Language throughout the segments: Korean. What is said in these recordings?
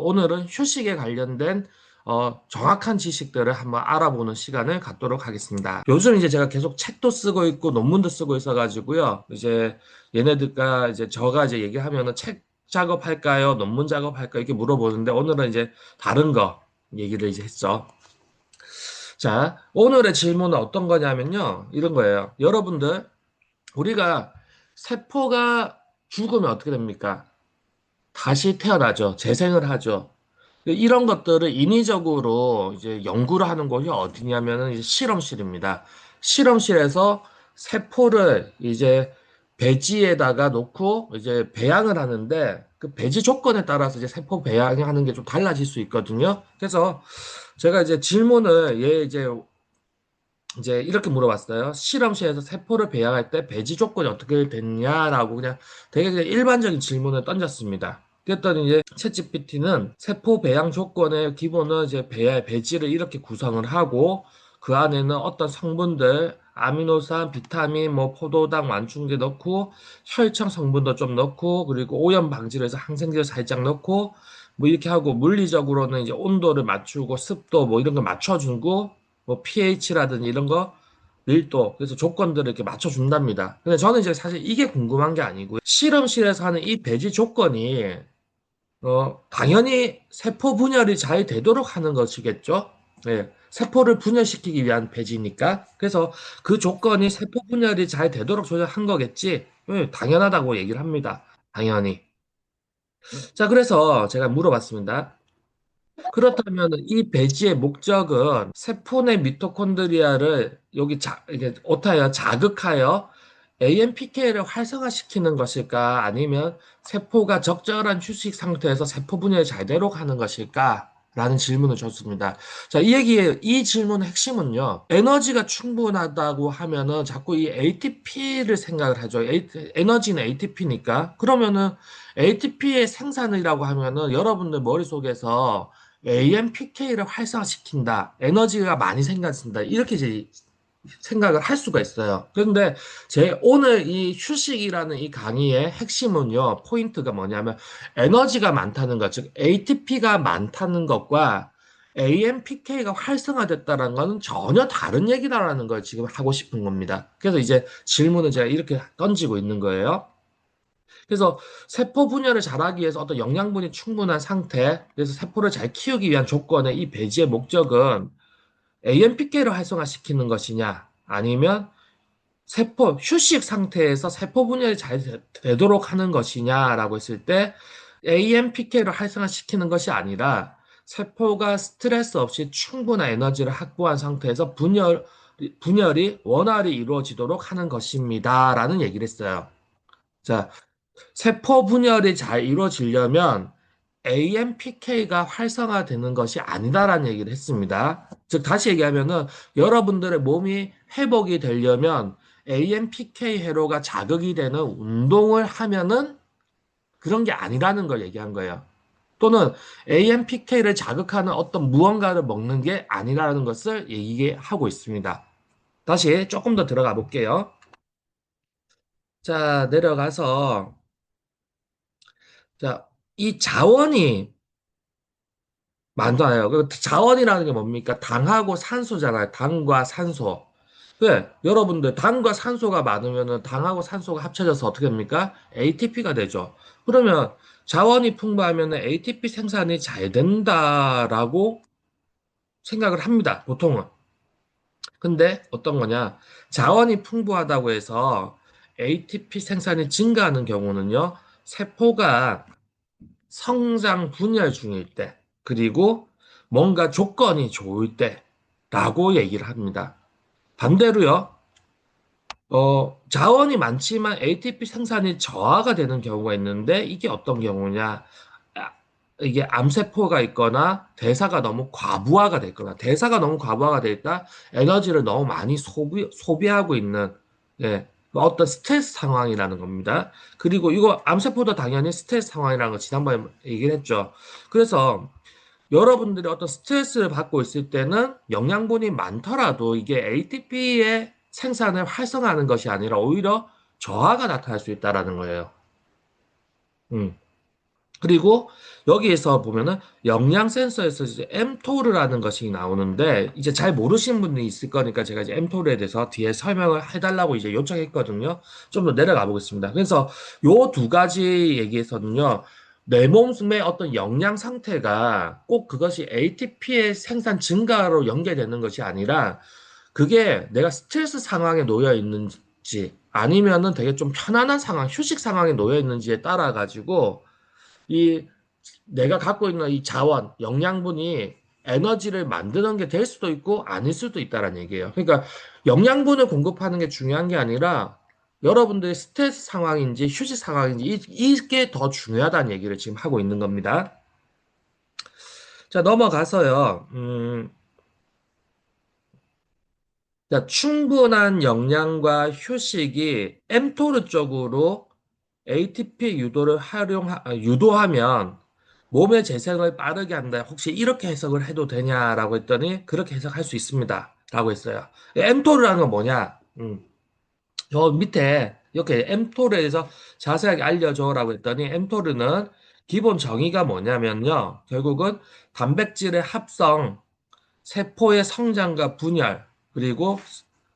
오늘은 휴식에 관련된 정확한 지식들을 한번 알아보는 시간을 갖도록 하겠습니다. 요즘 이제 제가 계속 책도 쓰고 있고 논문도 쓰고 있어가지고요. 이제 얘네들과 이제 저가 이제 얘기하면은 책 작업할까요? 논문 작업할까요? 이렇게 물어보는데 오늘은 이제 다른 거 얘기를 이제 했죠. 자, 오늘의 질문은 어떤 거냐면요. 이런 거예요. 여러분들, 우리가 세포가 죽으면 어떻게 됩니까? 다시 태어나죠. 재생을 하죠. 이런 것들을 인위적으로 이제 연구를 하는 곳이 어디냐면은 이제 실험실입니다. 실험실에서 세포를 이제 배지에다가 놓고 이제 배양을 하는데 그 배지 조건에 따라서 이제 세포 배양하는 게 좀 달라질 수 있거든요. 그래서 제가 이제 질문을 얘 이제 이렇게 물어봤어요. 실험실에서 세포를 배양할 때 배지 조건이 어떻게 됐냐라고 그냥 되게 그냥 일반적인 질문을 던졌습니다. 그랬더니 이제 챗GPT는 세포 배양 조건의 기본은 이제 배지를 이렇게 구성을 하고 그 안에는 어떤 성분들, 아미노산, 비타민, 뭐 포도당 완충제 넣고 혈청 성분도 좀 넣고 그리고 오염 방지를 해서 항생제를 살짝 넣고 뭐 이렇게 하고 물리적으로는 이제 온도를 맞추고 습도 뭐 이런 거 맞춰주고 뭐 pH라든지 이런 거 밀도 그래서 조건들을 이렇게 맞춰준답니다. 근데 저는 이제 사실 이게 궁금한 게 아니고요. 실험실에서 하는 이 배지 조건이 당연히 세포 분열이 잘 되도록 하는 것이겠죠. 예, 세포를 분열시키기 위한 배지니까. 그래서 그 조건이 세포 분열이 잘 되도록 조절한 거겠지. 예, 당연하다고 얘기를 합니다. 당연히. 자, 그래서 제가 물어봤습니다. 그렇다면 이 배지의 목적은 세포 내 미토콘드리아를 여기 이게 오타여 자극하여 AMPK를 활성화시키는 것일까? 아니면 세포가 적절한 휴식 상태에서 세포 분열이 잘 되도록 하는 것일까? 라는 질문을 줬습니다. 자, 이 질문의 핵심은요. 에너지가 충분하다고 하면은 자꾸 이 ATP를 생각을 하죠. 에너지는 ATP니까. 그러면은 ATP의 생산이라고 하면은 여러분들 머릿속에서 AMPK를 활성화시킨다. 에너지가 많이 생산된다. 이렇게 이제 생각을 할 수가 있어요. 그런데 제 오늘 이 휴식이라는 이 강의의 핵심은요, 포인트가 뭐냐면 에너지가 많다는 것, 즉 ATP가 많다는 것과 AMPK가 활성화됐다는 것은 전혀 다른 얘기다라는 걸 지금 하고 싶은 겁니다. 그래서 이제 질문을 제가 이렇게 던지고 있는 거예요. 그래서 세포 분열을 잘하기 위해서 어떤 영양분이 충분한 상태, 그래서 세포를 잘 키우기 위한 조건의 이 배지의 목적은 AMPK를 활성화시키는 것이냐, 아니면 세포 휴식 상태에서 세포 분열이 잘 되도록 하는 것이냐라고 했을 때 AMPK를 활성화시키는 것이 아니라 세포가 스트레스 없이 충분한 에너지를 확보한 상태에서 분열이 원활히 이루어지도록 하는 것입니다라는 얘기를 했어요. 자, 세포 분열이 잘 이루어지려면 AMPK가 활성화되는 것이 아니다라는 얘기를 했습니다. 즉, 다시 얘기하면은 여러분들의 몸이 회복이 되려면 AMPK 회로가 자극이 되는 운동을 하면은 그런 게 아니라는 걸 얘기한 거예요. 또는 AMPK를 자극하는 어떤 무언가를 먹는 게 아니라는 것을 얘기하고 있습니다. 다시 조금 더 들어가 볼게요. 자, 내려가서 자, 이 자원이 많아요. 그 자원이라는 게 뭡니까? 당하고 산소잖아요. 당과 산소. 왜? 여러분들 당과 산소가 많으면은 당하고 산소가 합쳐져서 어떻게 됩니까? ATP가 되죠. 그러면 자원이 풍부하면 ATP 생산이 잘 된다라고 생각을 합니다. 보통은. 근데 어떤 거냐? 자원이 풍부하다고 해서 ATP 생산이 증가하는 경우는요. 세포가 성장 분열 중일 때, 그리고 뭔가 조건이 좋을 때라고 얘기를 합니다. 반대로요, 자원이 많지만 ATP 생산이 저하가 되는 경우가 있는데, 이게 어떤 경우냐? 아, 이게 암세포가 있거나, 대사가 너무 과부하가 됐거나, 대사가 너무 과부하가 돼 있다, 에너지를 너무 많이 소비하고 있는, 예, 어떤 스트레스 상황이라는 겁니다. 그리고 이거 암세포도 당연히 스트레스 상황이라는 거 지난번에 얘기를 했죠. 그래서 여러분들이 어떤 스트레스를 받고 있을 때는 영양분이 많더라도 이게 ATP의 생산을 활성화하는 것이 아니라 오히려 저하가 나타날 수 있다라는 거예요. 음. 그리고 여기에서 보면은 영양 센서에서 이제 엠토르라는 것이 나오는데 이제 잘 모르시는 분들이 있을 거니까 제가 이제 엠토르에 대해서 뒤에 설명을 해달라고 이제 요청했거든요. 좀 더 내려가 보겠습니다. 그래서 요 두 가지 얘기에서는요. 내 몸의 어떤 영양 상태가 꼭 그것이 ATP의 생산 증가로 연계되는 것이 아니라 그게 내가 스트레스 상황에 놓여 있는지 아니면은 되게 좀 편안한 상황, 휴식 상황에 놓여 있는지에 따라 가지고 이 내가 갖고 있는 이 자원, 영양분이 에너지를 만드는 게 될 수도 있고 아닐 수도 있다라는 얘기예요. 그러니까 영양분을 공급하는 게 중요한 게 아니라 여러분들의 스트레스 상황인지 휴식 상황인지 이게 더 중요하다는 얘기를 지금 하고 있는 겁니다. 자, 넘어가서요. 자, 충분한 영양과 휴식이 mTOR 쪽으로 ATP 유도하면 몸의 재생을 빠르게 한다. 혹시 이렇게 해석을 해도 되냐라고 했더니 그렇게 해석할 수 있습니다. 라고 했어요. mTOR라는 건 뭐냐? 저 밑에 이렇게 mTOR에 대해서 자세하게 알려줘라고 했더니 mTOR는 기본 정의가 뭐냐면요. 결국은 단백질의 합성, 세포의 성장과 분열, 그리고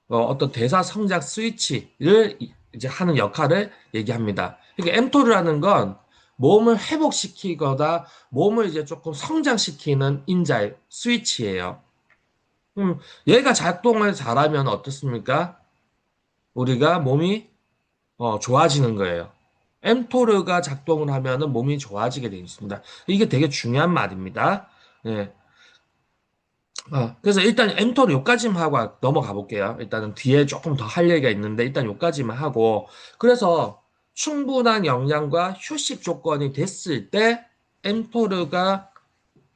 어떤 대사 성장 스위치를 이제 하는 역할을 얘기합니다. 이게 엠토르라는 건 몸을 회복시키거나 몸을 이제 조금 성장시키는 인자의 스위치예요. 얘가 작동을 잘하면 어떻습니까? 우리가 몸이 좋아지는 거예요. 엠토르가 작동을 하면은 몸이 좋아지게 되어 있습니다. 이게 되게 중요한 말입니다. 예. 그래서 일단 엠토는 요까지만 하고 넘어가 볼게요. 일단은 뒤에 조금 더 할 얘기가 있는데 일단 요까지만 하고 그래서 충분한 영양과 휴식 조건이 됐을 때 엠토르가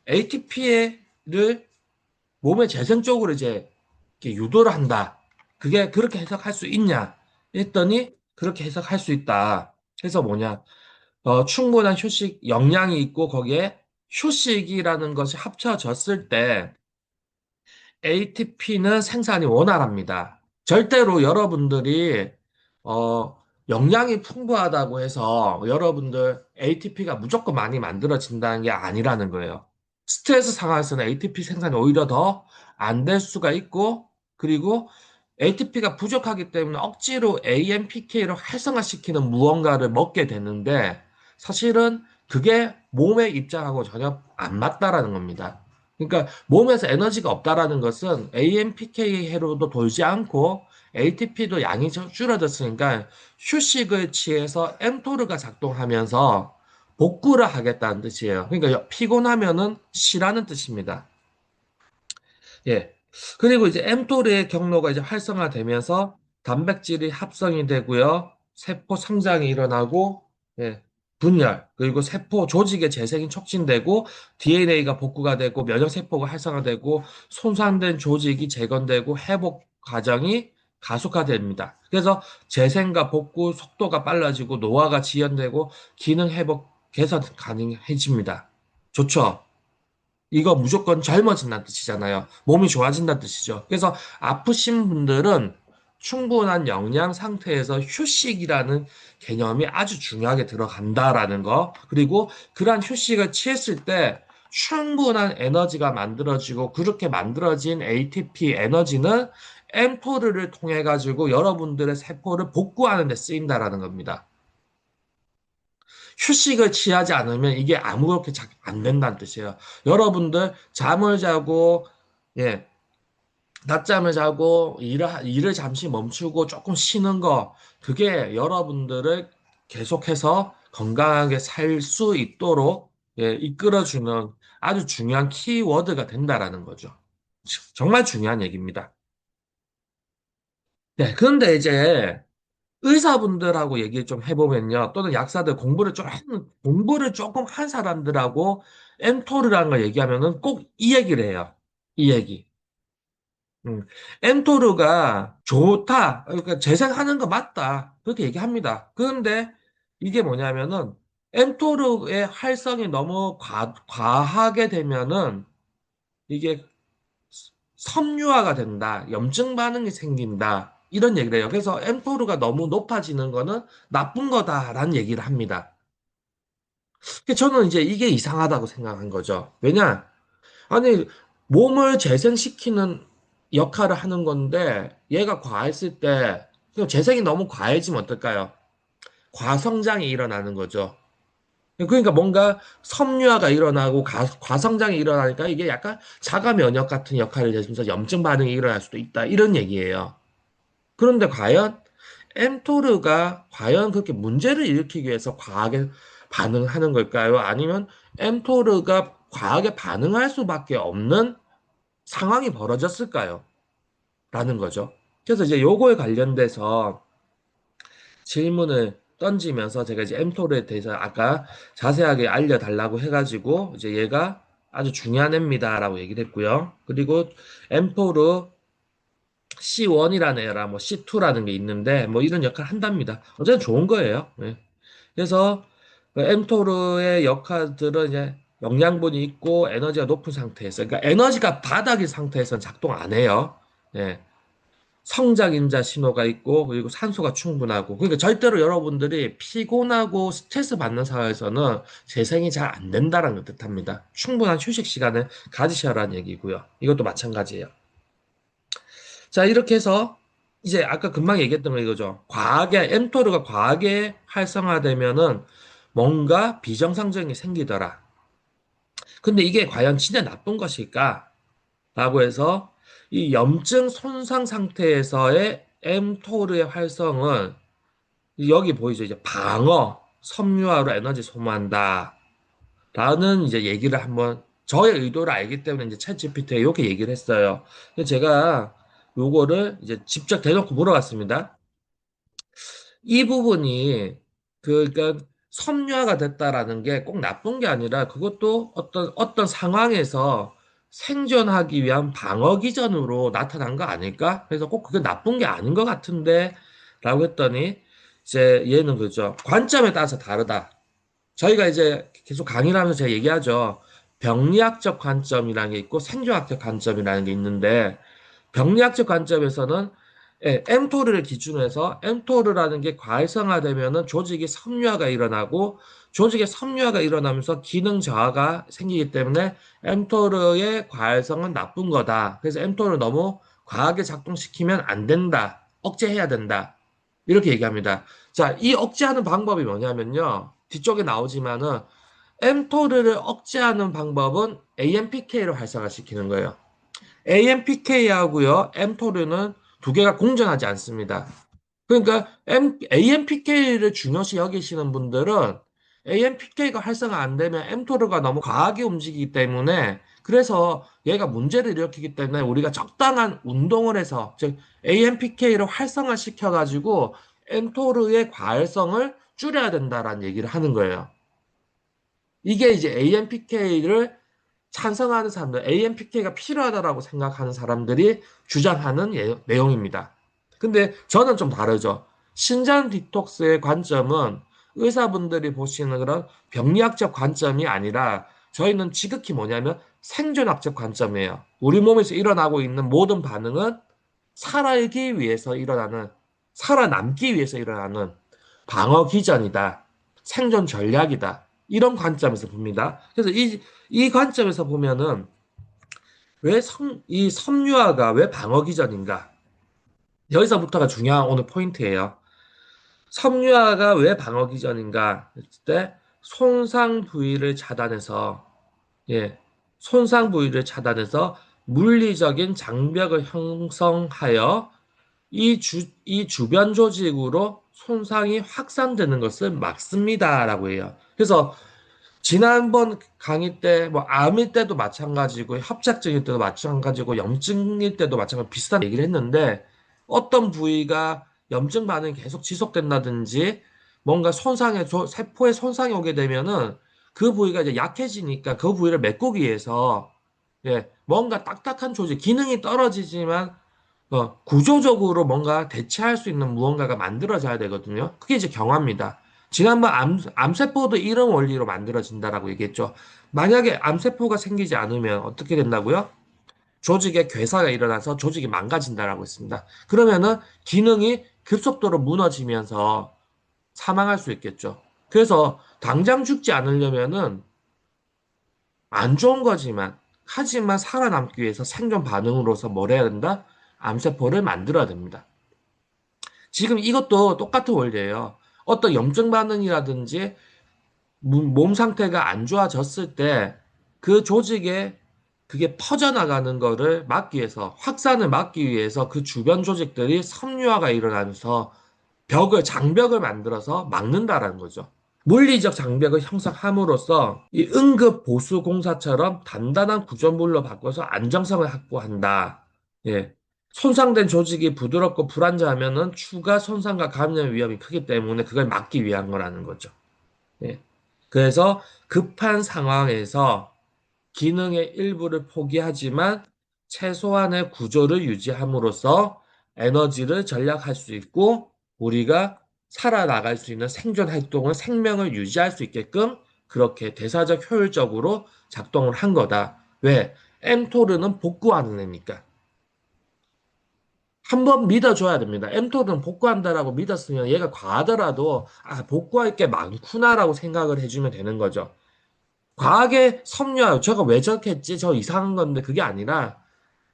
ATP를 몸의 재생 쪽으로 이제 이렇게 유도를 한다. 그게 그렇게 해석할 수 있냐? 했더니 그렇게 해석할 수 있다. 그래서 뭐냐? 충분한 휴식, 영양이 있고 거기에 휴식이라는 것이 합쳐졌을 때 ATP는 생산이 원활합니다. 절대로 여러분들이 영양이 풍부하다고 해서 여러분들 ATP가 무조건 많이 만들어진다는 게 아니라는 거예요. 스트레스 상황에서는 ATP 생산이 오히려 더 안 될 수가 있고 그리고 ATP가 부족하기 때문에 억지로 AMPK를 활성화시키는 무언가를 먹게 되는데 사실은 그게 몸의 입장하고 전혀 안 맞다라는 겁니다. 그러니까 몸에서 에너지가 없다라는 것은 AMPK로도 돌지 않고 ATP도 양이 줄어들었으니까 휴식을 취해서 mTOR가 작동하면서 복구를 하겠다는 뜻이에요. 그러니까 피곤하면은 쉬라는 뜻입니다. 예. 그리고 이제 mTOR의 경로가 이제 활성화되면서 단백질이 합성이 되고요. 세포 성장이 일어나고, 예. 분열, 그리고 세포 조직의 재생이 촉진되고, DNA가 복구가 되고, 면역세포가 활성화되고, 손상된 조직이 재건되고, 회복 과정이 가속화됩니다. 그래서 재생과 복구 속도가 빨라지고, 노화가 지연되고, 기능 회복 개선 가능해집니다. 좋죠? 이거 무조건 젊어진다는 뜻이잖아요. 몸이 좋아진다는 뜻이죠. 그래서 아프신 분들은 충분한 영양 상태에서 휴식이라는 개념이 아주 중요하게 들어간다라는 거. 그리고 그러한 휴식을 취했을 때 충분한 에너지가 만들어지고 그렇게 만들어진 ATP 에너지는 엠토르를 통해 가지고 여러분들의 세포를 복구하는 데 쓰인다라는 겁니다. 휴식을 취하지 않으면 이게 아무렇게 안 된다는 뜻이에요. 여러분들 잠을 자고 예, 낮잠을 자고 일을 잠시 멈추고 조금 쉬는 거 그게 여러분들을 계속해서 건강하게 살 수 있도록 예, 이끌어주는 아주 중요한 키워드가 된다라는 거죠. 정말 중요한 얘기입니다. 네, 그런데 이제 의사분들하고 얘기 좀 해보면요. 또는 약사들 공부를 조금 한 사람들하고 엠토르라는 걸 얘기하면은 꼭 이 얘기를 해요. 이 얘기. 엠토르가 좋다. 그러니까 재생하는 거 맞다. 그렇게 얘기합니다. 그런데 이게 뭐냐면은 엠토르의 활성이 너무 과하게 되면은 이게 섬유화가 된다. 염증 반응이 생긴다. 이런 얘기를 해요. 그래서 엠토르가 너무 높아지는 거는 나쁜 거다라는 얘기를 합니다. 저는 이제 이게 이상하다고 생각한 거죠. 왜냐? 아니, 몸을 재생시키는 역할을 하는 건데, 얘가 과했을 때, 재생이 너무 과해지면 어떨까요? 과성장이 일어나는 거죠. 그러니까 뭔가 섬유화가 일어나고 과성장이 일어나니까 이게 약간 자가 면역 같은 역할을 해주면서 염증 반응이 일어날 수도 있다. 이런 얘기예요. 그런데 과연 엠토르가 과연 그렇게 문제를 일으키기 위해서 과하게 반응하는 걸까요? 아니면 엠토르가 과하게 반응할 수밖에 없는 상황이 벌어졌을까요? 라는 거죠. 그래서 이제 요거에 관련돼서 질문을 던지면서 제가 이제 엠토르에 대해서 아까 자세하게 알려달라고 해가지고 이제 얘가 아주 중요한 애입니다라고 얘기를 했고요. 그리고 엠토르 C1이라는 애라 뭐 C2라는 게 있는데 뭐 이런 역할을 한답니다. 어쨌든 좋은 거예요. 예. 그래서 그 엠토르의 역할들은 이제 영양분이 있고 에너지가 높은 상태에서 그러니까 에너지가 바닥인 상태에서는 작동 안 해요. 예. 성장인자 신호가 있고 그리고 산소가 충분하고 그러니까 절대로 여러분들이 피곤하고 스트레스 받는 상황에서는 재생이 잘 안 된다는 걸 뜻합니다. 충분한 휴식 시간을 가지셔라는 얘기고요. 이것도 마찬가지예요. 자, 이렇게 해서 이제 아까 금방 얘기했던 거 이거죠. 과하게 엠토르가 과하게 활성화되면은 뭔가 비정상적인 게 생기더라. 근데 이게 과연 진짜 나쁜 것일까? 라고 해서 이 염증 손상 상태에서의 mTOR의 활성은 여기 보이죠? 이제 방어, 섬유화로 에너지 소모한다. 라는 이제 얘기를 한번 저의 의도를 알기 때문에 이제 챗GPT에 이렇게 얘기를 했어요. 그래서 제가 요거를 이제 직접 대놓고 물어봤습니다. 이 부분이 그러니까 섬유화가 됐다라는 게 꼭 나쁜 게 아니라 그것도 어떤 상황에서 생존하기 위한 방어 기전으로 나타난 거 아닐까? 그래서 꼭 그게 나쁜 게 아닌 것 같은데 라고 했더니 이제 얘는 그죠. 관점에 따라서 다르다. 저희가 이제 계속 강의를 하면서 제가 얘기하죠. 병리학적 관점이라는 게 있고 생존학적 관점이라는 게 있는데 병리학적 관점에서는 mTOR를 기준으로 해서 mTOR라는 게 과활성화되면은 조직이 섬유화가 일어나고 조직의 섬유화가 일어나면서 기능 저하가 생기기 때문에 mTOR의 과활성은 나쁜 거다. 그래서 mTOR을 너무 과하게 작동시키면 안 된다. 억제해야 된다. 이렇게 얘기합니다. 자, 이 억제하는 방법이 뭐냐면요. 뒤쪽에 나오지만은 mTOR를 억제하는 방법은 AMPK를 활성화시키는 거예요. AMPK하고요, mTOR는 두 개가 공존하지 않습니다. 그러니까 AMPK를 중요시 여기시는 분들은 AMPK가 활성화 안 되면 mTOR가 너무 과하게 움직이기 때문에 그래서 얘가 문제를 일으키기 때문에 우리가 적당한 운동을 해서 즉 AMPK를 활성화시켜 가지고 mTOR의 과활성을 줄여야 된다라는 얘기를 하는 거예요. 이게 이제 AMPK를 찬성하는 사람들, AMPK가 필요하다라고 생각하는 사람들이 주장하는 내용입니다. 근데 저는 좀 다르죠. 신장 디톡스의 관점은 의사분들이 보시는 그런 병리학적 관점이 아니라 저희는 지극히 뭐냐면 생존학적 관점이에요. 우리 몸에서 일어나고 있는 모든 반응은 살아기 위해서 일어나는, 살아남기 위해서 일어나는 방어 기전이다. 생존 전략이다. 이런 관점에서 봅니다. 그래서 이 관점에서 보면은 이 섬유화가 왜 방어 기전인가? 여기서부터가 중요한 오늘 포인트예요. 섬유화가 왜 방어 기전인가? 했을 때 손상 부위를 차단해서 예, 손상 부위를 차단해서 물리적인 장벽을 형성하여 이 주변 조직으로 손상이 확산되는 것을 막습니다라고 해요. 그래서 지난번 강의 때, 뭐, 암일 때도 마찬가지고, 협착증일 때도 마찬가지고, 염증일 때도 마찬가지고, 비슷한 얘기를 했는데, 어떤 부위가 염증 반응이 계속 지속된다든지, 뭔가 세포에 손상이 오게 되면은, 그 부위가 이제 약해지니까 그 부위를 메꾸기 위해서, 예, 뭔가 딱딱한 조직, 기능이 떨어지지만, 구조적으로 뭔가 대체할 수 있는 무언가가 만들어져야 되거든요. 그게 이제 경화입니다. 지난번 암세포도 이런 원리로 만들어진다라고 얘기했죠. 만약에 암세포가 생기지 않으면 어떻게 된다고요? 조직에 괴사가 일어나서 조직이 망가진다라고 했습니다. 그러면은 기능이 급속도로 무너지면서 사망할 수 있겠죠. 그래서 당장 죽지 않으려면은 안 좋은 거지만, 하지만 살아남기 위해서 생존 반응으로서 뭘 해야 된다? 암세포를 만들어야 됩니다. 지금 이것도 똑같은 원리예요. 어떤 염증 반응이라든지 몸 상태가 안 좋아졌을 때 그 조직에 그게 퍼져나가는 거를 막기 위해서, 확산을 막기 위해서 그 주변 조직들이 섬유화가 일어나면서 장벽을 만들어서 막는다라는 거죠. 물리적 장벽을 형성함으로써 이 응급 보수 공사처럼 단단한 구조물로 바꿔서 안정성을 확보한다. 예. 손상된 조직이 부드럽고 불안정하면은 추가 손상과 감염 위험이 크기 때문에 그걸 막기 위한 거라는 거죠. 예. 그래서 급한 상황에서 기능의 일부를 포기하지만 최소한의 구조를 유지함으로써 에너지를 절약할 수 있고 우리가 살아나갈 수 있는 생존 활동을 생명을 유지할 수 있게끔 그렇게 대사적 효율적으로 작동을 한 거다. 왜? 엠토르는 복구하는 애니까. 한번 믿어줘야 됩니다. 엠토르는 복구한다라고 믿었으면 얘가 과하더라도 아 복구할 게 많구나라고 생각을 해주면 되는 거죠. 과하게 섬유화, 저가 왜 저렇게 했지? 저 이상한 건데 그게 아니라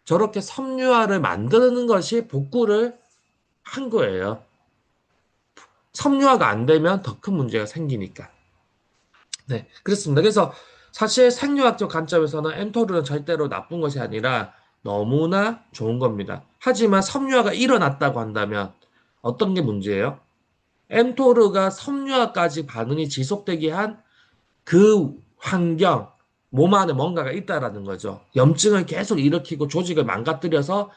저렇게 섬유화를 만드는 것이 복구를 한 거예요. 섬유화가 안 되면 더 큰 문제가 생기니까. 네, 그렇습니다. 그래서 사실 생리학적 관점에서는 엠토르는 절대로 나쁜 것이 아니라 너무나 좋은 겁니다. 하지만 섬유화가 일어났다고 한다면 어떤 게 문제예요? 엠토르가 섬유화까지 반응이 지속되게 한 그 환경, 몸 안에 뭔가가 있다라는 거죠. 염증을 계속 일으키고 조직을 망가뜨려서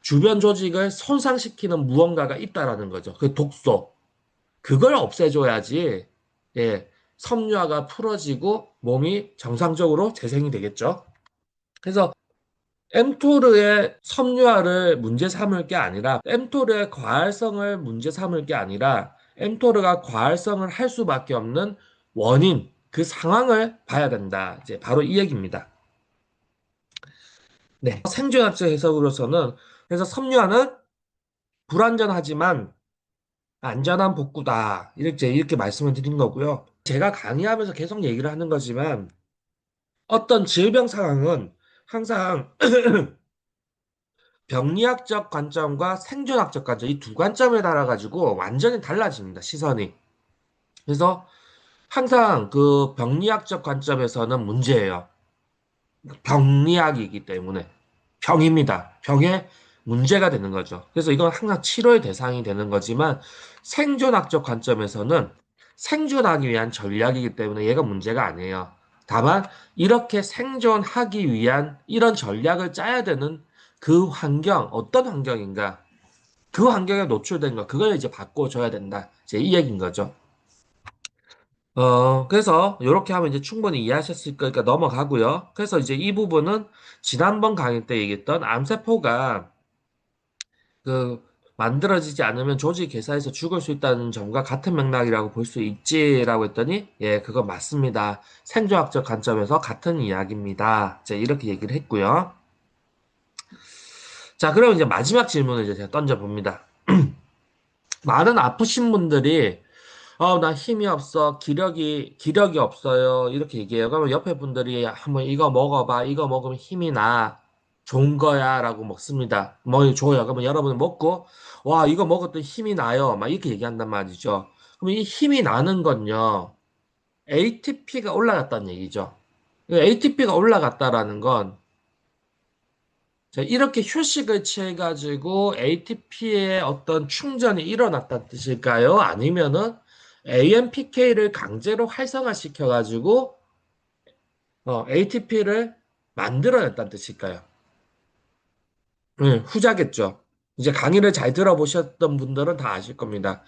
주변 조직을 손상시키는 무언가가 있다라는 거죠. 그 독소. 그걸 없애줘야지, 예, 섬유화가 풀어지고 몸이 정상적으로 재생이 되겠죠. 그래서 엠토르의 섬유화를 문제 삼을 게 아니라, 엠토르의 과활성을 문제 삼을 게 아니라, 엠토르가 과활성을 할 수밖에 없는 원인, 그 상황을 봐야 된다. 이제 바로 이 얘기입니다. 네. 생존학적 해석으로서는, 그래서 섬유화는 불완전하지만 안전한 복구다. 이렇게 말씀을 드린 거고요. 제가 강의하면서 계속 얘기를 하는 거지만, 어떤 질병 상황은 항상 병리학적 관점과 생존학적 관점, 이 두 관점에 따라 가지고 완전히 달라집니다, 시선이. 그래서 항상 그 병리학적 관점에서는 문제예요. 병리학이기 때문에 병입니다. 병에 문제가 되는 거죠. 그래서 이건 항상 치료의 대상이 되는 거지만 생존학적 관점에서는 생존하기 위한 전략이기 때문에 얘가 문제가 아니에요. 다만 이렇게 생존하기 위한 이런 전략을 짜야 되는 그 환경, 어떤 환경인가? 그 환경에 노출된 거, 그걸 이제 바꿔줘야 된다. 이제 이 얘기인 거죠. 그래서 이렇게 하면 이제 충분히 이해하셨을 거니까 넘어가고요. 그래서 이제 이 부분은 지난번 강의 때 얘기했던 암세포가 그 만들어지지 않으면 조직 개사에서 죽을 수 있다는 점과 같은 맥락이라고 볼 수 있지라고 했더니 예, 그거 맞습니다. 생존학적 관점에서 같은 이야기입니다. 이제 이렇게 얘기를 했고요. 자, 그럼 이제 마지막 질문을 이제 제가 던져봅니다. 많은 아프신 분들이 나 힘이 없어. 기력이 없어요. 이렇게 얘기해요. 그러면 옆에 분들이 한번 이거 먹어봐. 이거 먹으면 힘이 나. 좋은 거야. 라고 먹습니다. 뭐, 줘요. 그러면 여러분 먹고, 와, 이거 먹었더니 힘이 나요. 막 이렇게 얘기한단 말이죠. 그럼 이 힘이 나는 건요, ATP가 올라갔다는 얘기죠. ATP가 올라갔다라는 건, 자, 이렇게 휴식을 취해가지고 ATP의 어떤 충전이 일어났다는 뜻일까요? 아니면은 AMPK를 강제로 활성화시켜가지고 ATP를 만들어냈다는 뜻일까요? 후자겠죠. 이제 강의를 잘 들어보셨던 분들은 다 아실 겁니다.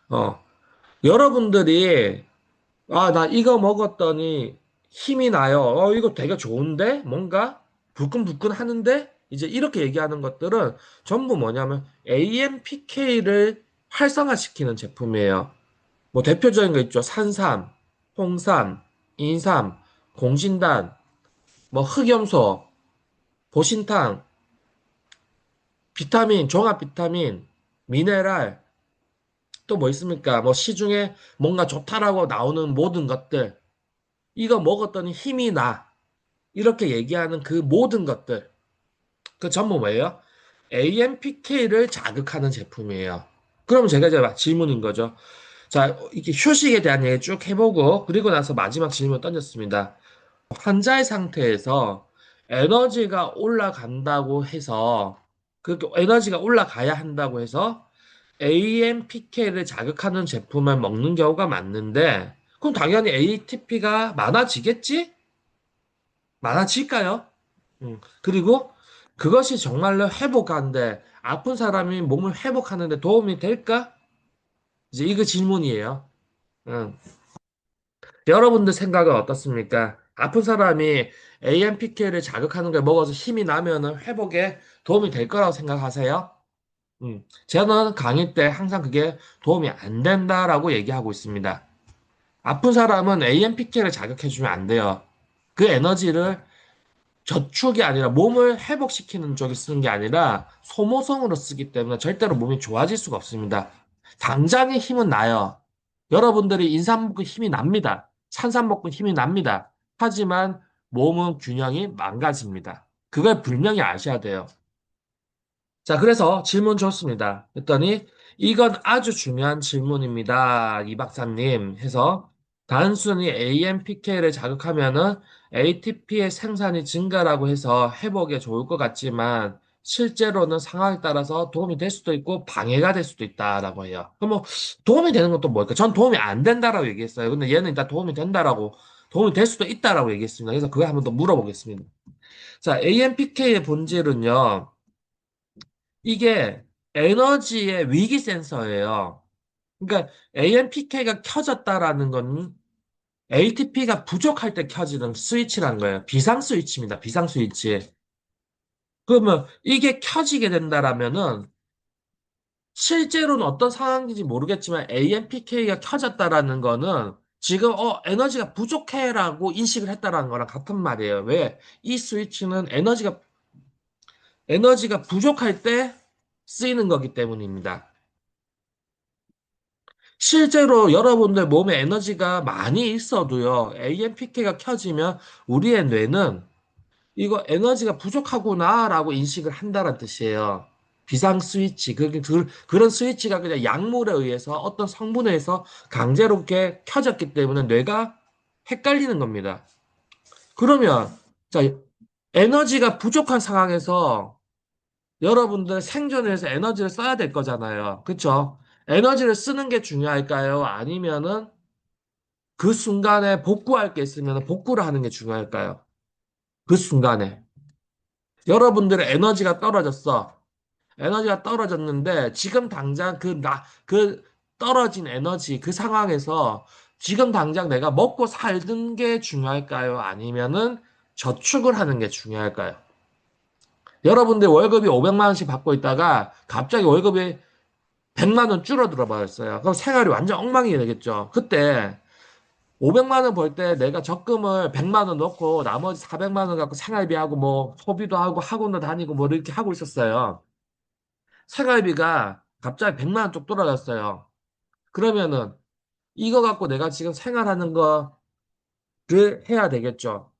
어, 여러분들이 나 이거 먹었더니 힘이 나요. 이거 되게 좋은데? 뭔가 불끈불끈 하는데? 이제 이렇게 얘기하는 것들은 전부 뭐냐면 AMPK를 활성화시키는 제품이에요. 뭐 대표적인 거 있죠. 산삼, 홍삼, 인삼, 공진단, 뭐 흑염소, 보신탕, 비타민, 종합 비타민, 미네랄, 또 뭐 있습니까? 뭐 시중에 뭔가 좋다라고 나오는 모든 것들, 이거 먹었더니 힘이 나. 이렇게 얘기하는 그 모든 것들, 그 전부 뭐예요? AMPK를 자극하는 제품이에요. 그럼 제가 이제 질문인 거죠. 자, 이게 휴식에 대한 얘기 쭉 해보고, 그리고 나서 마지막 질문 던졌습니다. 환자의 상태에서 에너지가 올라간다고 해서, 그 에너지가 올라가야 한다고 해서 AMPK를 자극하는 제품을 먹는 경우가 많은데, 그럼 당연히 ATP가 많아지겠지? 많아질까요? 그리고 그것이 정말로 회복하는데, 아픈 사람이 몸을 회복하는데 도움이 될까? 이제 이거 질문이에요. 음. 여러분들 생각은 어떻습니까? 아픈 사람이 AMPK를 자극하는 걸 먹어서 힘이 나면은 회복에 도움이 될 거라고 생각하세요? 저는 강의 때 항상 그게 도움이 안 된다라고 얘기하고 있습니다. 아픈 사람은 AMPK를 자극해주면 안 돼요. 그 에너지를 저축이 아니라 몸을 회복시키는 쪽에 쓰는 게 아니라 소모성으로 쓰기 때문에 절대로 몸이 좋아질 수가 없습니다. 당장의 힘은 나요. 여러분들이 인삼 먹고 힘이 납니다. 산삼 먹고 힘이 납니다. 하지만 몸은 균형이 망가집니다. 그걸 분명히 아셔야 돼요. 자, 그래서 질문 좋습니다. 했더니 이건 아주 중요한 질문입니다. 이 박사님 해서 단순히 AMPK를 자극하면은 ATP의 생산이 증가라고 해서 회복에 좋을 것 같지만 실제로는 상황에 따라서 도움이 될 수도 있고 방해가 될 수도 있다라고 해요. 그럼 뭐 도움이 되는 것도 뭘까? 전 도움이 안 된다라고 얘기했어요. 근데 얘는 일단 도움이 된다라고 도움이 될 수도 있다라고 얘기했습니다. 그래서 그거 한번 더 물어보겠습니다. 자, AMPK의 본질은요. 이게 에너지의 위기 센서예요. 그러니까 AMPK가 켜졌다라는 건 ATP가 부족할 때 켜지는 스위치란 거예요. 비상 스위치입니다. 비상 스위치. 그러면 이게 켜지게 된다라면은 실제로는 어떤 상황인지 모르겠지만 AMPK가 켜졌다라는 거는 지금 에너지가 부족해라고 인식을 했다라는 거랑 같은 말이에요. 왜? 이 스위치는 에너지가 부족할 때 쓰이는 거기 때문입니다. 실제로 여러분들 몸에 에너지가 많이 있어도요, AMPK가 켜지면 우리의 뇌는 이거 에너지가 부족하구나라고 인식을 한다는 뜻이에요. 비상 스위치, 그런 스위치가 그냥 약물에 의해서 어떤 성분에 의해서 강제로 이렇게 켜졌기 때문에 뇌가 헷갈리는 겁니다. 그러면, 자, 에너지가 부족한 상황에서 여러분들 생존을 위해서 에너지를 써야 될 거잖아요. 그쵸? 에너지를 쓰는 게 중요할까요? 아니면은 그 순간에 복구할 게 있으면 복구를 하는 게 중요할까요? 그 순간에. 여러분들의 에너지가 떨어졌어. 에너지가 떨어졌는데 지금 당장 그 떨어진 에너지 그 상황에서 지금 당장 내가 먹고 살는 게 중요할까요? 아니면은 저축을 하는 게 중요할까요? 여러분들 월급이 500만 원씩 받고 있다가 갑자기 월급이 100만 원 줄어들어 버렸어요. 그럼 생활이 완전 엉망이 되겠죠. 그때 500만 원 벌 때 내가 적금을 100만 원 넣고 나머지 400만 원 갖고 생활비하고 뭐 소비도 하고 학원도 다니고 뭐 이렇게 하고 있었어요. 생활비가 갑자기 100만 원 쪽 떨어졌어요. 그러면은 이거 갖고 내가 지금 생활하는 거를 해야 되겠죠.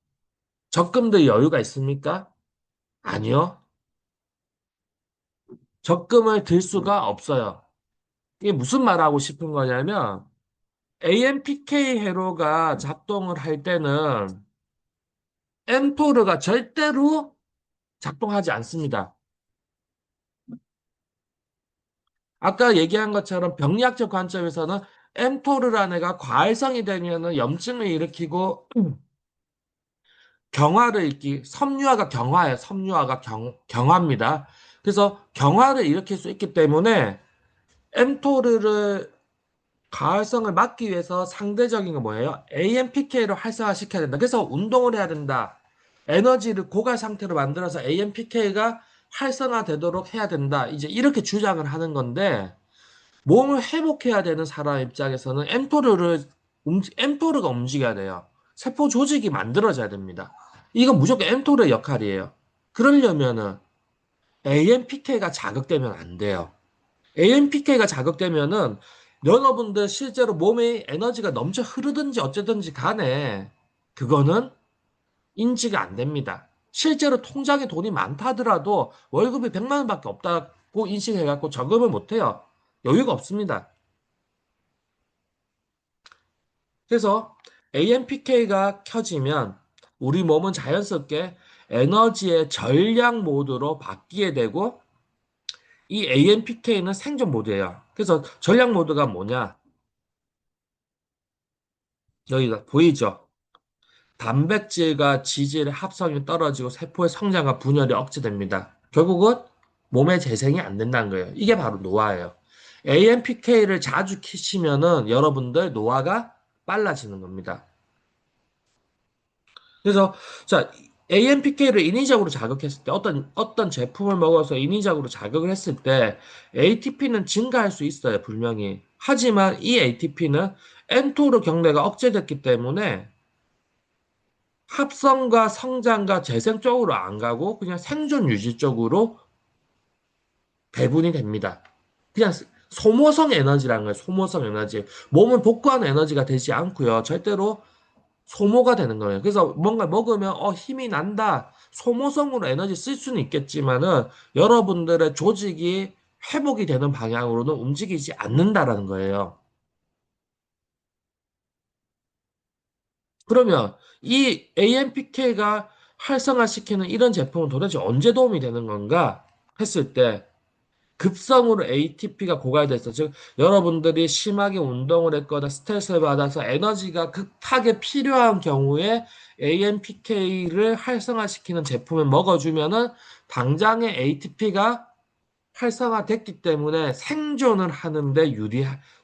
적금도 여유가 있습니까? 아니요. 적금을 들 수가 없어요. 이게 무슨 말하고 싶은 거냐면 AMPK 회로가 작동을 할 때는 엠토르가 절대로 작동하지 않습니다. 아까 얘기한 것처럼 병리학적 관점에서는 엠토르라는 애가 과활성이 되면은 염증을 일으키고 경화를 섬유화가 경화예요. 섬유화가 경화입니다. 그래서 경화를 일으킬 수 있기 때문에 엠토르를 가활성을 막기 위해서 상대적인 건 뭐예요? AMPK를 활성화시켜야 된다. 그래서 운동을 해야 된다. 에너지를 고갈 상태로 만들어서 AMPK가 활성화되도록 해야 된다. 이제 이렇게 주장을 하는 건데 몸을 회복해야 되는 사람 입장에서는 엠토르가 움직여야 돼요. 세포 조직이 만들어져야 됩니다. 이건 무조건 엠토르의 역할이에요. 그러려면은 AMPK가 자극되면 안 돼요. AMPK가 자극되면은 여러분들 실제로 몸에 에너지가 넘쳐 흐르든지 어쨌든지 간에 그거는 인지가 안 됩니다. 실제로 통장에 돈이 많다 하더라도 월급이 100만 원밖에 없다고 인식해갖고 저금을 못해요. 여유가 없습니다. 그래서 AMPK가 켜지면 우리 몸은 자연스럽게 에너지의 전략 모드로 바뀌게 되고 이 AMPK는 생존 모드예요. 그래서 전략 모드가 뭐냐? 여기가 보이죠? 단백질과 지질의 합성이 떨어지고 세포의 성장과 분열이 억제됩니다. 결국은 몸에 재생이 안 된다는 거예요. 이게 바로 노화예요. AMPK를 자주 키시면은 여러분들 노화가 빨라지는 겁니다. 그래서 자 AMPK를 인위적으로 자극했을 때 어떤 제품을 먹어서 인위적으로 자극을 했을 때 ATP는 증가할 수 있어요, 분명히. 하지만 이 ATP는 mTOR 경례가 억제됐기 때문에 합성과 성장과 재생 쪽으로 안 가고 그냥 생존 유지 쪽으로 배분이 됩니다. 그냥 소모성 에너지라는 거예요. 소모성 에너지. 몸을 복구하는 에너지가 되지 않고요. 절대로 소모가 되는 거예요. 그래서 뭔가 먹으면 힘이 난다. 소모성으로 에너지 쓸 수는 있겠지만은 여러분들의 조직이 회복이 되는 방향으로는 움직이지 않는다라는 거예요. 그러면 이 AMPK가 활성화시키는 이런 제품은 도대체 언제 도움이 되는 건가 했을 때 급성으로 ATP가 고갈돼서 즉 여러분들이 심하게 운동을 했거나 스트레스를 받아서 에너지가 급하게 필요한 경우에 AMPK를 활성화시키는 제품을 먹어주면은 당장에 ATP가 활성화됐기 때문에 생존을 하는데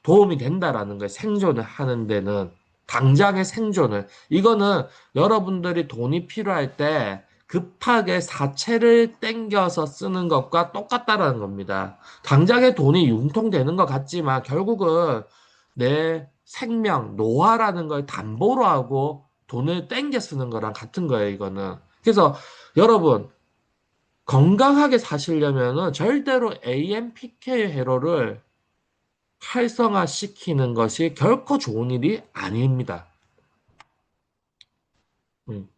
도움이 된다라는 거예요. 생존을 하는 데는 당장의 생존을 이거는 여러분들이 돈이 필요할 때 급하게 사채를 땡겨서 쓰는 것과 똑같다라는 겁니다. 당장의 돈이 융통되는 것 같지만 결국은 내 생명, 노화라는 걸 담보로 하고 돈을 땡겨 쓰는 거랑 같은 거예요, 이거는. 그래서 여러분 건강하게 사시려면은 절대로 AMPK 회로를 활성화시키는 것이 결코 좋은 일이 아닙니다. 음.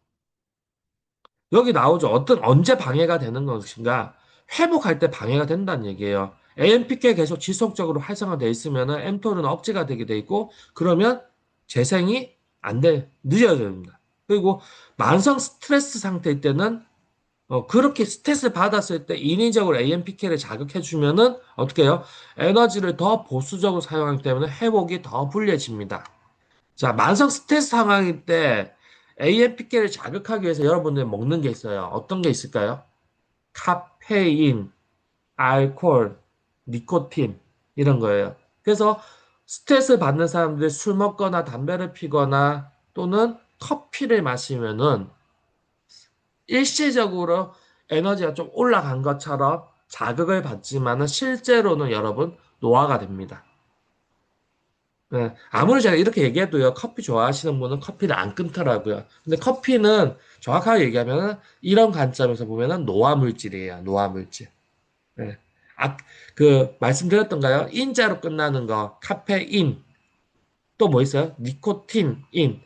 여기 나오죠. 언제 방해가 되는 것인가? 회복할 때 방해가 된다는 얘기예요. AMPK 계속 지속적으로 활성화되어 있으면은 mTOR은 억제가 되게 돼 있고, 그러면 재생이 늦어야 됩니다. 그리고 만성 스트레스 상태일 때는 그렇게 스트레스를 받았을 때 인위적으로 AMPK를 자극해주면은 어떻게 해요? 에너지를 더 보수적으로 사용하기 때문에 회복이 더 불리해집니다. 자, 만성 스트레스 상황일 때 AMPK를 자극하기 위해서 여러분들이 먹는 게 있어요. 어떤 게 있을까요? 카페인, 알코올, 니코틴 이런 거예요. 그래서 스트레스 받는 사람들이 술 먹거나 담배를 피거나 또는 커피를 마시면은 일시적으로 에너지가 좀 올라간 것처럼 자극을 받지만은 실제로는 여러분 노화가 됩니다. 네, 아무리 제가 이렇게 얘기해도요, 커피 좋아하시는 분은 커피를 안 끊더라고요. 근데 커피는 정확하게 얘기하면 이런 관점에서 보면은 노화 물질이에요. 노화 물질. 네. 아, 말씀드렸던가요? 인자로 끝나는 거, 카페인. 또 뭐 있어요? 니코틴, 인.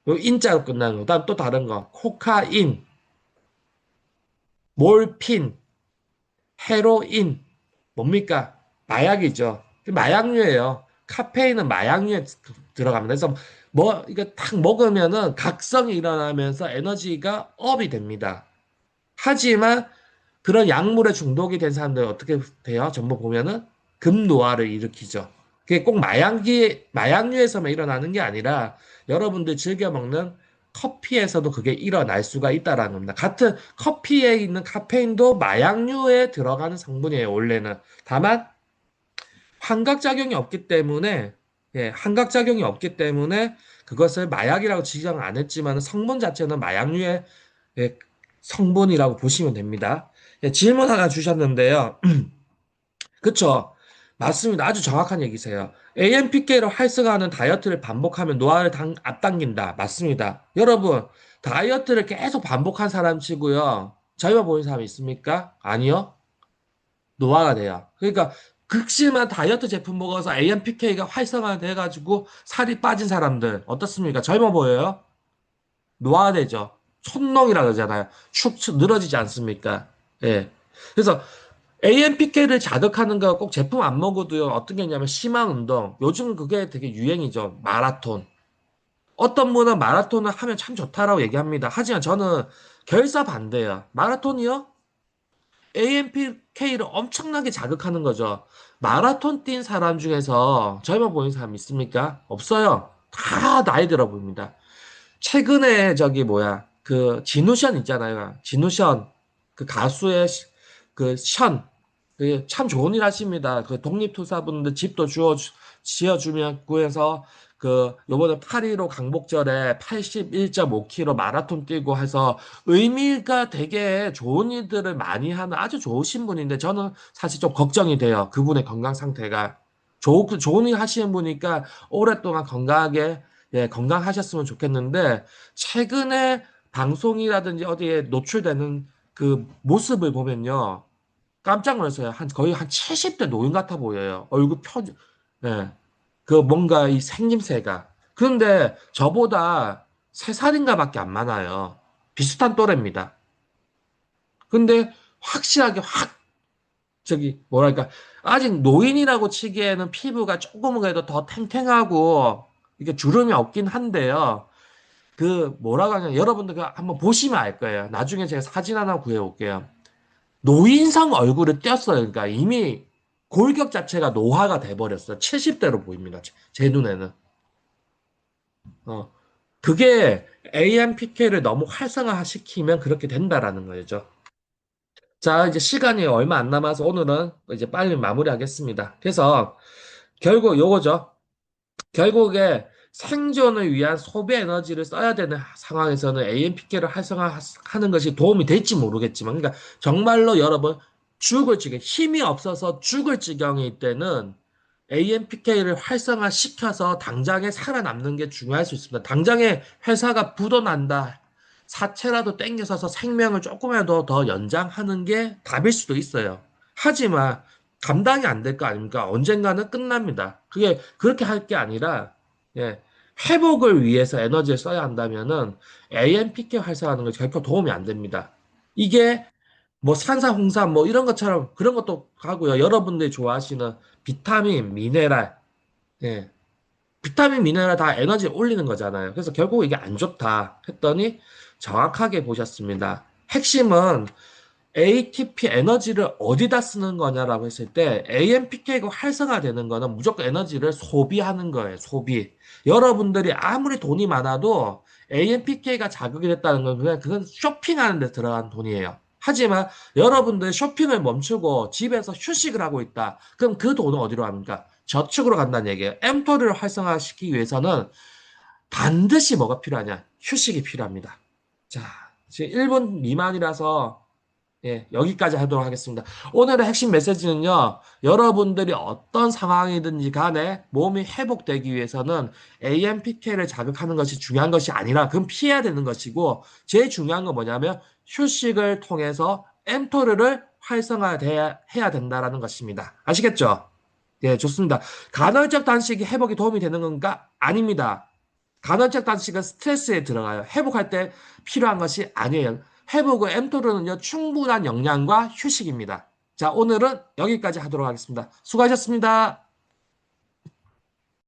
요 인자로 끝나는 거. 다음 또 다른 거, 코카인, 몰핀, 헤로인. 뭡니까? 마약이죠. 마약류예요. 카페인은 마약류에 들어갑니다. 그래서 이거 탁 먹으면은 각성이 일어나면서 에너지가 업이 됩니다. 하지만 그런 약물에 중독이 된 사람들은 어떻게 돼요? 전부 보면은 급노화를 일으키죠. 그게 꼭 마약류에서만 일어나는 게 아니라 여러분들 즐겨 먹는 커피에서도 그게 일어날 수가 있다라는 겁니다. 같은 커피에 있는 카페인도 마약류에 들어가는 성분이에요, 원래는. 다만 환각작용이 없기 때문에 환각작용이 없기 때문에 그것을 마약이라고 지정 안 했지만 성분 자체는 마약류의 성분이라고 보시면 됩니다. 질문 하나 주셨는데요. 그쵸? 맞습니다. 아주 정확한 얘기세요. AMPK로 활성화하는 다이어트를 반복하면 노화를 앞당긴다. 맞습니다. 여러분, 다이어트를 계속 반복한 사람 치고요. 자유화 보이는 사람 있습니까? 아니요. 노화가 돼요. 그러니까 극심한 다이어트 제품 먹어서 AMPK가 활성화돼가지고 살이 빠진 사람들 어떻습니까? 젊어 보여요? 노화되죠. 촌농이라 그러잖아요. 축축 늘어지지 않습니까? 예. 그래서 AMPK를 자극하는 거 꼭 제품 안 먹어도요. 어떤 게 있냐면 심한 운동. 요즘 그게 되게 유행이죠. 마라톤. 어떤 분은 마라톤을 하면 참 좋다라고 얘기합니다. 하지만 저는 결사 반대예요. 마라톤이요? AMPK를 엄청나게 자극하는 거죠. 마라톤 뛴 사람 중에서 젊어 보이는 사람 있습니까? 없어요. 다 나이 들어 보입니다. 최근에 저기 뭐야 그 진우션 있잖아요. 진우션 그 가수의 그 션. 그 참 좋은 일 하십니다. 그 독립투사분들 집도 지어주면 구해서 그 요번에 8.15 강복절에 81.5km 마라톤 뛰고 해서 의미가 되게 좋은 일들을 많이 하는 아주 좋으신 분인데 저는 사실 좀 걱정이 돼요. 그분의 건강 상태가. 좋은 일 하시는 분이니까 오랫동안 건강하게 예, 건강하셨으면 좋겠는데 최근에 방송이라든지 어디에 노출되는 그 모습을 보면요. 깜짝 놀랐어요. 거의 한 70대 노인 같아 보여요. 예. 그 뭔가 이 생김새가. 그런데 저보다 3살인가밖에 안 많아요. 비슷한 또래입니다. 근데 확실하게 저기 뭐랄까 아직 노인이라고 치기에는 피부가 조금은 그래도 더 탱탱하고 이게 주름이 없긴 한데요. 그 뭐라고 하냐 여러분들 그 한번 보시면 알 거예요. 나중에 제가 사진 하나 구해 올게요. 노인성 얼굴을 띄었어요. 그러니까 이미 골격 자체가 노화가 돼버렸어요. 70대로 보입니다. 제 눈에는. 어. 그게 AMPK를 너무 활성화시키면 그렇게 된다라는 거죠. 자, 이제 시간이 얼마 안 남아서 오늘은 이제 빨리 마무리하겠습니다. 그래서 결국 요거죠. 결국에 생존을 위한 소비 에너지를 써야 되는 상황에서는 AMPK를 활성화하는 것이 도움이 될지 모르겠지만, 그러니까 정말로 여러분 죽을 지경, 힘이 없어서 죽을 지경일 때는 AMPK를 활성화시켜서 당장에 살아남는 게 중요할 수 있습니다. 당장에 회사가 부도난다. 사채라도 땡겨서서 생명을 조금이라도 더 연장하는 게 답일 수도 있어요. 하지만 감당이 안 될 거 아닙니까? 언젠가는 끝납니다. 그게 그렇게 할 게 아니라 예, 회복을 위해서 에너지를 써야 한다면은 AMPK 활성화하는 거 결코 도움이 안 됩니다. 이게 뭐 산사, 홍삼 뭐 이런 것처럼 그런 것도 가고요. 여러분들이 좋아하시는 비타민, 미네랄, 예, 비타민, 미네랄 다 에너지 올리는 거잖아요. 그래서 결국 이게 안 좋다 했더니 정확하게 보셨습니다. 핵심은 ATP 에너지를 어디다 쓰는 거냐라고 했을 때 AMPK가 활성화되는 거는 무조건 에너지를 소비하는 거예요. 소비. 여러분들이 아무리 돈이 많아도 AMPK가 자극이 됐다는 건 그냥 그건 쇼핑하는 데 들어간 돈이에요. 하지만 여러분들 쇼핑을 멈추고 집에서 휴식을 하고 있다. 그럼 그 돈은 어디로 갑니까? 저축으로 간다는 얘기예요. m토를 활성화시키기 위해서는 반드시 뭐가 필요하냐? 휴식이 필요합니다. 자, 지금 1분 미만이라서 예, 여기까지 하도록 하겠습니다. 오늘의 핵심 메시지는요, 여러분들이 어떤 상황이든지 간에 몸이 회복되기 위해서는 AMPK를 자극하는 것이 중요한 것이 아니라 그건 피해야 되는 것이고, 제일 중요한 건 뭐냐면 휴식을 통해서 mTOR를 활성화해야 된다라는 것입니다. 아시겠죠? 예, 좋습니다. 간헐적 단식이 회복에 도움이 되는 건가? 아닙니다. 간헐적 단식은 스트레스에 들어가요. 회복할 때 필요한 것이 아니에요. 회복의 엠토르는요, 충분한 영양과 휴식입니다. 자, 오늘은 여기까지 하도록 하겠습니다. 수고하셨습니다.